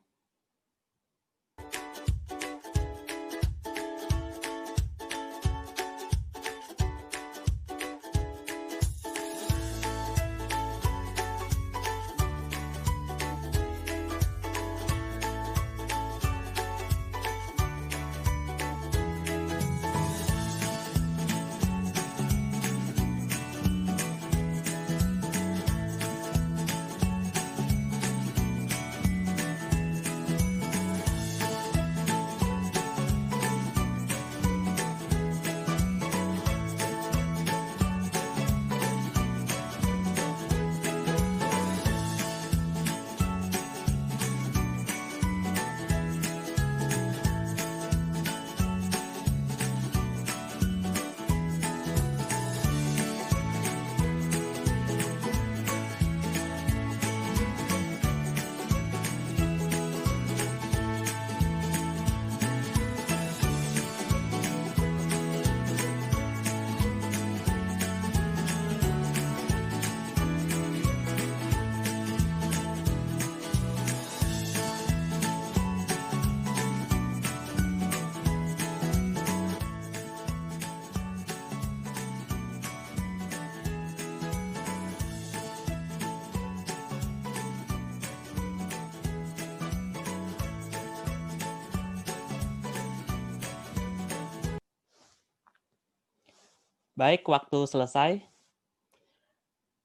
[SPEAKER 1] Baik, waktu selesai.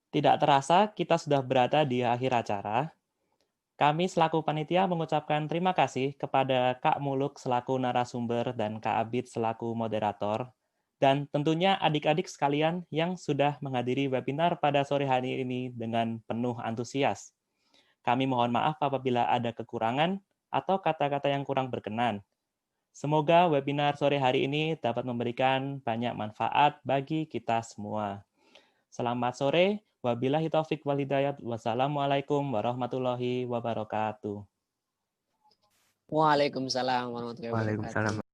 [SPEAKER 1] Tidak terasa kita sudah berada di akhir acara. Kami selaku panitia mengucapkan terima kasih kepada Kak Muluk selaku narasumber dan Kak Abid selaku moderator. Dan tentunya adik-adik sekalian yang sudah menghadiri webinar pada sore hari ini dengan penuh antusias. Kami mohon maaf apabila ada kekurangan atau kata-kata yang kurang berkenan. Semoga webinar sore hari ini dapat memberikan banyak manfaat bagi kita semua. Selamat sore, wabillahi taufik wal hidayat. Wassalamualaikum warahmatullahi wabarakatuh.
[SPEAKER 3] Waalaikumsalam warahmatullahi wabarakatuh.
[SPEAKER 2] Waalaikumsalam.